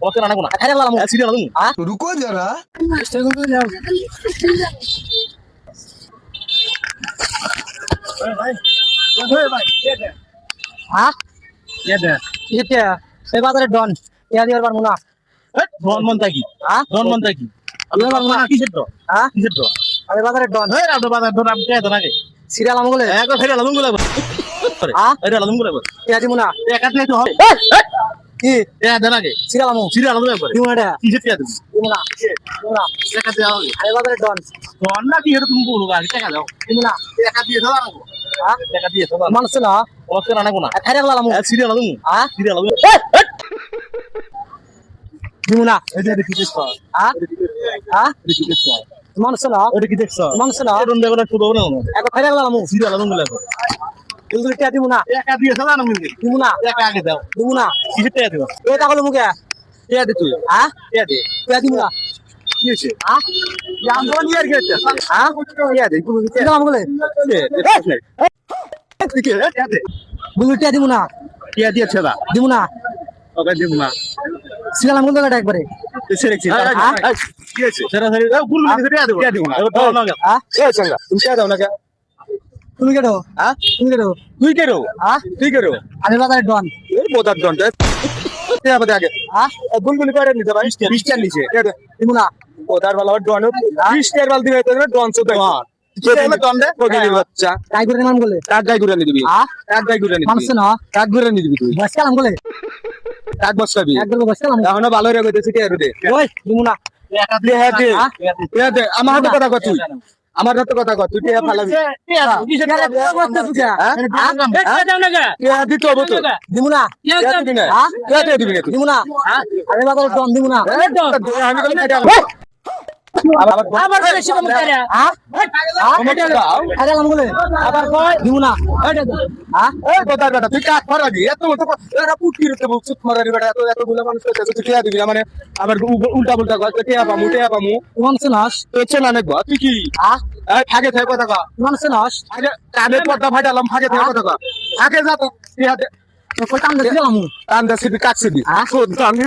ওকে না কোনা খাইরা লালাম সিরিয়াল লালাম হ্যাঁ रुको जरा স্টেশন করে যাও ভাই হ্যাঁ কে দে এটা সেই বাজারে ডন ইয়া দিবার পারবো না ডন মনটা কি হ্যাঁ ডন মনটা কি দিবার পারবো না কিসের ডন হ্যাঁ কিসের ডন আমি বাজারে ডন এই রাত বাজার ডন আমি কে দনাকে সিরিয়াল আমগুলে একবার খাইরা লালাম গুলা হ্যাঁ খাইরা লালাম গুলা ইয়া দিমু না একা দিয়ে তো হবে কি এ দনাকে সিরিয়াল আমু সিরিয়াল লালাম একবার দিমু না কিসের কে দিবি দিমু না দিমু না একা দিয়ে হবে আমি বাজারে ডন ডন না কি এটা তুমি বলো আগে টাকা দাও দিমু না একা দিয়ে দাও না হ্যাঁ টাকা দিয়ে দাও মানুষ না ওকে না কোনা খাইরা লালাম সিরিয়াল লালাম হ্যাঁ সিরিয়াল লালাম দিমু না এই যে দেখি দেখছ হ্যাঁ হ্যাঁ দেখি দেখছ মানুষ না এটা কি দেখছ মানুষ না ডন দেখো না শুধু না একবার খাইরা লালাম সিরিয়াল লালাম গুলা কিন্তু টিয়া দিমু না একা দিয়ে দাও না মিল দিমু না একা আগে দাও দিমু না কিসের টাকা দিও এই টাকা লমু কে টাকা দে তুই হ্যাঁ টাকা দে টিয়া দিমু না কি হইছে হ্যাঁ ইয়াম বল ইয়ার গেছে হ্যাঁ টাকা দে কোনো সিরিয়াল আমগুলে টাকা দে বুঝলি টিয়া দিমু না টাকা দিয়েছে না দিমু না ওকে দিব না সিরিয়াল আমগুলে কাটা একবারে সেরে কি কি হইছে সেরা সেরা দাও গুল দিতে টাকা দেব টাকা দিব না দাও না হ্যাঁ এ চঙ্গা তুমি টাকা দাও না কে তুমি কেটো হ্যাঁ তুমি কেটো তুই কেরো হ্যাঁ তুই কেরো আমি বাজারে ডন এর বোদার দন্ডে টাকা বাদে আগে হ্যাঁ গুলগুলি করে নিতে ভাই 20 টাকা নিচে টাকা দে দিমু না বোদার वाला ডন 20 টাকা বাল দিবে তো ডন সো দেখ দন্ডে ওকে দিব বাচ্চা কাই করে নাম বলে কাক গাই ঘুরে নিবি হ্যাঁ কাক গাই ঘুরে নিবি মানুষ না কাক ঘুরে নিবি তুই বসকাল আমগুলে কাক বসাবি একদম বসকাল আম এখনো ভালো রে কইতেছি কে রে ওই দিমু না টাকা দিয়ে হ্যাঁ দে টাকা দে আমার হাতে কথা কর তুই আমার হাতে কথা কর তুই টাকা ফালাবি টাকা দিতে হবে তো দিমু না টাকা দিবি না হ্যাঁ টাকা দিবি না তুই দিমু না আমি বাজারে ডন দিমু না আমি কইলে টাকা আবার বেশি কম করে হ্যাঁ আরে আমগুলে আবার কই দিমু না হ্যাঁ এই বোদার বেটা তুই কাক ফারাবি এত মত এরা পুটি রে বল চুপ মারারি বেটা এত গুলা মানুষ আছে তুই টাকা দিবি না মানে আবার উল্টা উল্টা কর টাকা পামু মানুষ নাস তো চেনা নেব তুই কি হ্যাঁ এই ফাগে থেকে কথা কর মানুষ নাস আগে কানে পর্দা ফাটালাম ফাগে থেকে কথা কর ফাগে যা তো তুই হাতে কই টান দিলাম আন্দাজ সিবি কাটছিবি হ্যাঁ? আমি